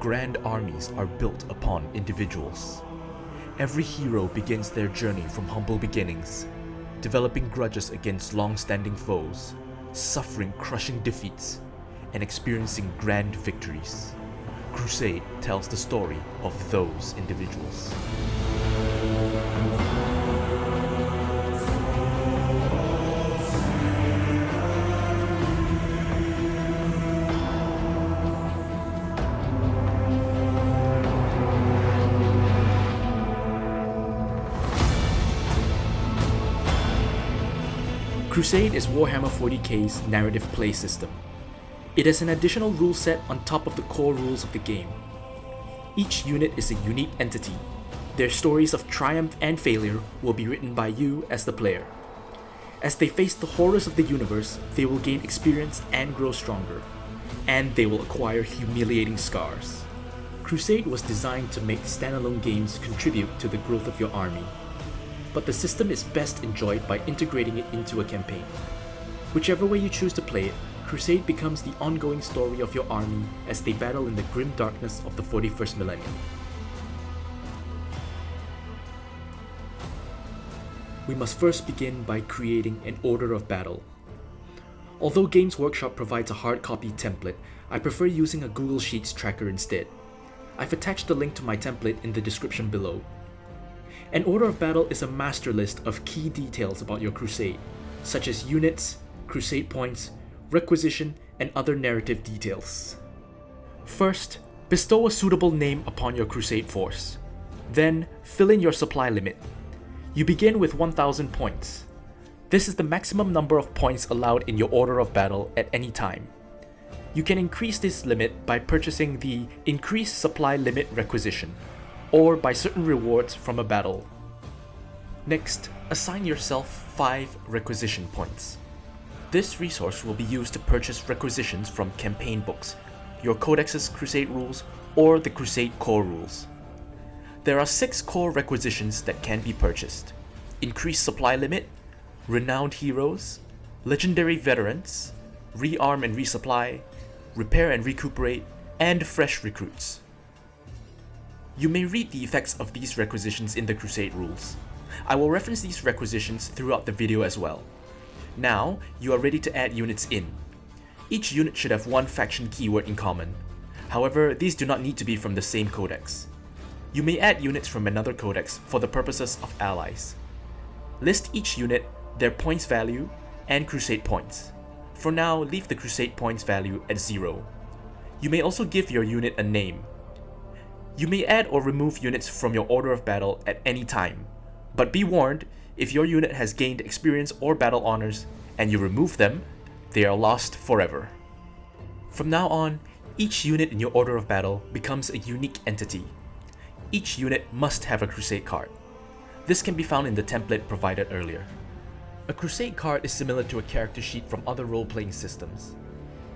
grand armies are built upon individuals. Every hero begins their journey from humble beginnings, developing grudges against long-standing foes, suffering crushing defeats, and experiencing grand victories. Crusade tells the story of those individuals. Crusade is Warhammer 40k's narrative play system. It has an additional rule set on top of the core rules of the game. Each unit is a unique entity. Their stories of triumph and failure will be written by you as the player. As they face the horrors of the universe, they will gain experience and grow stronger, and they will acquire humiliating scars. Crusade was designed to make standalone games contribute to the growth of your army, but the system is best enjoyed by integrating it into a campaign. Whichever way you choose to play it, Crusade becomes the ongoing story of your army as they battle in the grim darkness of the 41st millennium. We must first begin by creating an order of battle. Although Games Workshop provides a hard copy template, I prefer using a Google Sheets tracker instead. I've attached a link to my template in the description below. An order of battle is a master list of key details about your crusade, such as units, crusade points, requisition, and other narrative details. First, bestow a suitable name upon your crusade force. Then, fill in your supply limit. You begin with 1000 points. This is the maximum number of points allowed in your order of battle at any time. You can increase this limit by purchasing the Increased Supply Limit requisition, or by certain rewards from a battle. Next, assign yourself 5 requisition points. This resource will be used to purchase requisitions from campaign books, your Codex's Crusade rules, or the Crusade core rules. There are 6 core requisitions that can be purchased: Increased Supply Limit, Renowned Heroes, Legendary Veterans, Rearm and Resupply, Repair and Recuperate, and Fresh Recruits. You may read the effects of these requisitions in the Crusade rules. I will reference these requisitions throughout the video as well. Now, you are ready to add units in. Each unit should have one faction keyword in common. However, these do not need to be from the same codex. You may add units from another codex for the purposes of allies. List each unit, their points value, and crusade points. For now, leave the crusade points value at 0. You may also give your unit a name. You may add or remove units from your order of battle at any time, but be warned, if your unit has gained experience or battle honors and you remove them, they are lost forever. From now on, each unit in your order of battle becomes a unique entity. Each unit must have a crusade card. This can be found in the template provided earlier. A crusade card is similar to a character sheet from other role-playing systems.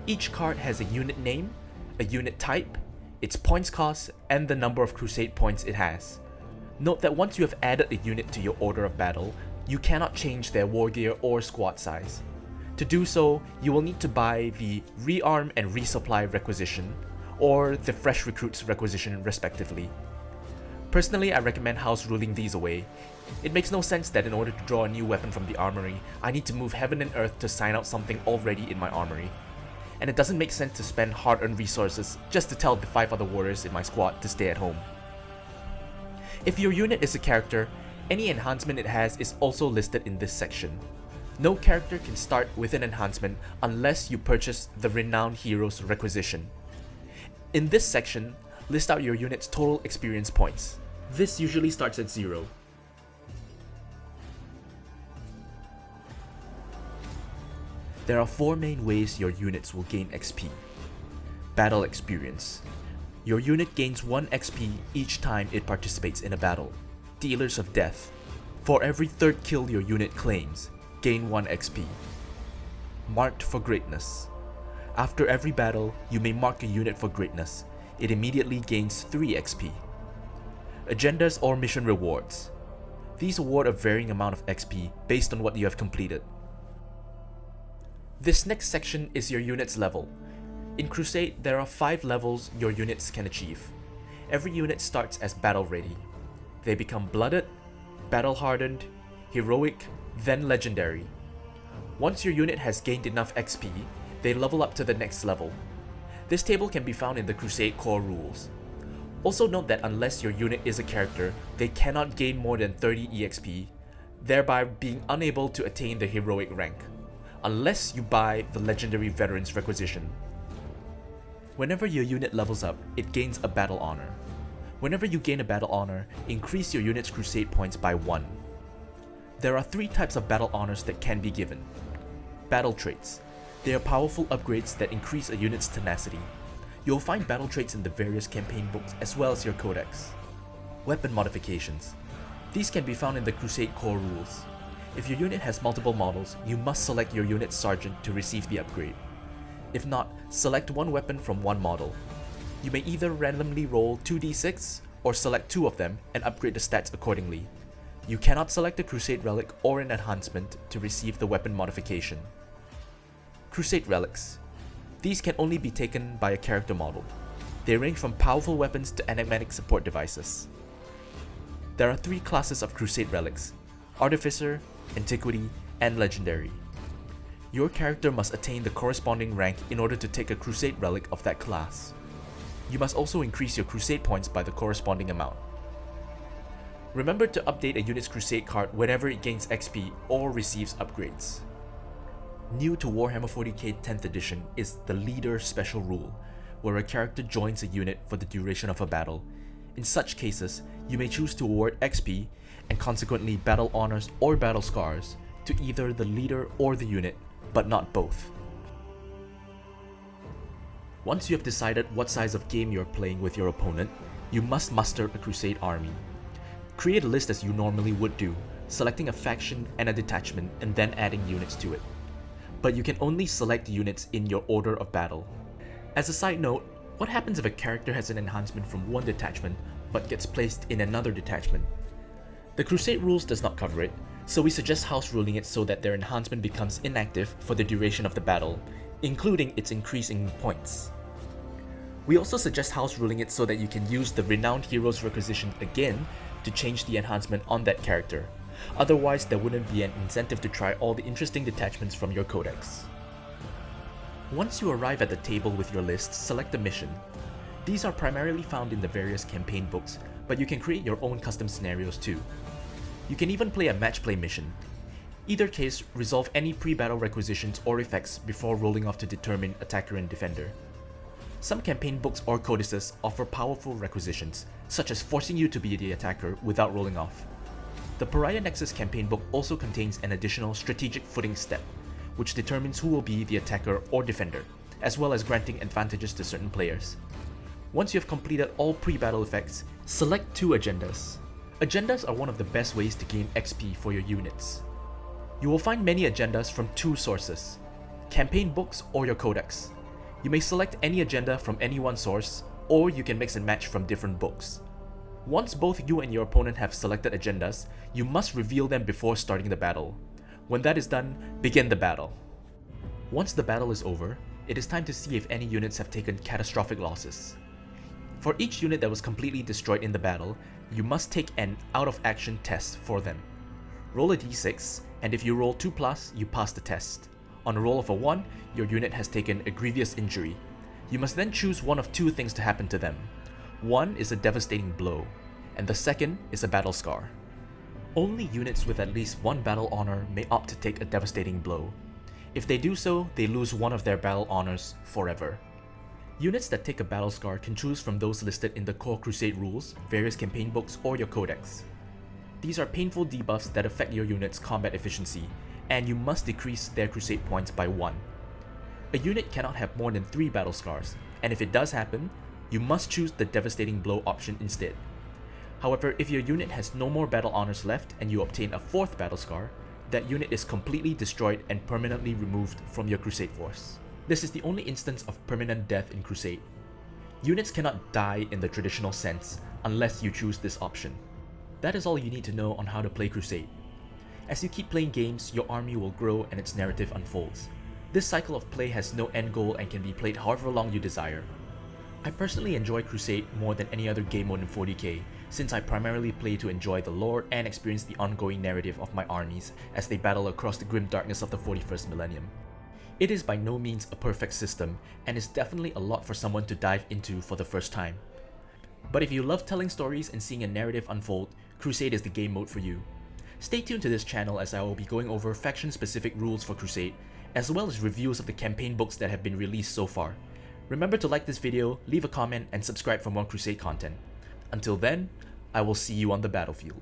Each card has a unit name, a unit type, its points cost, and the number of crusade points it has. Note that once you have added a unit to your order of battle, you cannot change their war gear or squad size. To do so, you will need to buy the Rearm and Resupply requisition, or the Fresh Recruits requisition respectively. Personally, I recommend house ruling these away. It makes no sense that in order to draw a new weapon from the armory, I need to move heaven and earth to sign out something already in my armory. And it doesn't make sense to spend hard-earned resources just to tell the 5 other warriors in my squad to stay at home. If your unit is a character, any enhancement it has is also listed in this section. No character can start with an enhancement unless you purchase the Renowned Heroes requisition. In this section, list out your unit's total experience points. This usually starts at 0. There are 4 main ways your units will gain XP. Battle experience. Your unit gains 1 XP each time it participates in a battle. Dealers of Death. For every 3rd kill your unit claims, gain 1 XP. Marked for Greatness. After every battle, you may mark a unit for greatness. It immediately gains 3 XP. Agendas or mission rewards. These award a varying amount of XP based on what you have completed. This next section is your unit's level. In Crusade, there are 5 levels your units can achieve. Every unit starts as battle ready. They become blooded, battle hardened, heroic, then legendary. Once your unit has gained enough XP, they level up to the next level. This table can be found in the Crusade core rules. Also note that unless your unit is a character, they cannot gain more than 30 EXP, thereby being unable to attain the heroic rank, unless you buy the legendary veteran's requisition. Whenever your unit levels up, it gains a battle honor. Whenever you gain a battle honor, increase your unit's Crusade points by 1. There are 3 types of battle honors that can be given. Battle traits. They are powerful upgrades that increase a unit's tenacity. You'll find battle traits in the various campaign books as well as your codex. Weapon modifications. These can be found in the Crusade core rules. If your unit has multiple models, you must select your unit's sergeant to receive the upgrade. If not, select one weapon from one model. You may either randomly roll 2d6 or select 2 of them and upgrade the stats accordingly. You cannot select a Crusade relic or an enhancement to receive the weapon modification. Crusade relics. These can only be taken by a character model. They range from powerful weapons to enigmatic support devices. There are 3 classes of Crusade relics: Artificer, Antiquity, and Legendary. Your character must attain the corresponding rank in order to take a Crusade relic of that class. You must also increase your Crusade points by the corresponding amount. Remember to update a unit's Crusade card whenever it gains XP or receives upgrades. New to Warhammer 40k 10th edition is the Leader special rule, where a character joins a unit for the duration of a battle. In such cases, you may choose to award XP and consequently battle honors or battle scars to either the leader or the unit, but not both. Once you have decided what size of game you're playing with your opponent, you must muster a Crusade army. Create a list as you normally would do, selecting a faction and a detachment and then adding units to it. But you can only select units in your order of battle. As a side note, what happens if a character has an enhancement from one detachment but gets placed in another detachment? The Crusade rules does not cover it, so we suggest house ruling it so that their enhancement becomes inactive for the duration of the battle, including its increasing points. We also suggest house ruling it so that you can use the Renowned Hero's Requisition again to change the enhancement on that character. Otherwise, there wouldn't be an incentive to try all the interesting detachments from your codex. Once you arrive at the table with your list, select a mission. These are primarily found in the various campaign books, but you can create your own custom scenarios too. You can even play a match play mission. Either case, resolve any pre-battle requisitions or effects before rolling off to determine attacker and defender. Some campaign books or codices offer powerful requisitions, such as forcing you to be the attacker without rolling off. The Pariah Nexus campaign book also contains an additional strategic footing step, which determines who will be the attacker or defender, as well as granting advantages to certain players. Once you have completed all pre-battle effects, select 2 agendas. Agendas are one of the best ways to gain XP for your units. You will find many agendas from 2 sources: campaign books or your codex. You may select any agenda from any one source, or you can mix and match from different books. Once both you and your opponent have selected agendas, you must reveal them before starting the battle. When that is done, begin the battle. Once the battle is over, it is time to see if any units have taken catastrophic losses. For each unit that was completely destroyed in the battle, you must take an out-of-action test for them. Roll a d6, and if you roll 2+, you pass the test. On a roll of a 1, your unit has taken a grievous injury. You must then choose one of 2 things to happen to them. One is a devastating blow, and the second is a battle scar. Only units with at least 1 battle honor may opt to take a devastating blow. If they do so, they lose one of their battle honors forever. Units that take a battle scar can choose from those listed in the core Crusade rules, various campaign books, or your codex. These are painful debuffs that affect your unit's combat efficiency, and you must decrease their Crusade points by 1. A unit cannot have more than 3 battle scars, and if it does happen, you must choose the devastating blow option instead. However, if your unit has no more battle honors left and you obtain a 4th battle scar, that unit is completely destroyed and permanently removed from your Crusade force. This is the only instance of permanent death in Crusade. Units cannot die in the traditional sense unless you choose this option. That is all you need to know on how to play Crusade. As you keep playing games, your army will grow and its narrative unfolds. This cycle of play has no end goal and can be played however long you desire. I personally enjoy Crusade more than any other game mode in 40k, since I primarily play to enjoy the lore and experience the ongoing narrative of my armies as they battle across the grim darkness of the 41st millennium. It is by no means a perfect system, and is definitely a lot for someone to dive into for the first time. But if you love telling stories and seeing a narrative unfold, Crusade is the game mode for you. Stay tuned to this channel as I will be going over faction-specific rules for Crusade, as well as reviews of the campaign books that have been released so far. Remember to like this video, leave a comment, and subscribe for more Crusade content. Until then, I will see you on the battlefield.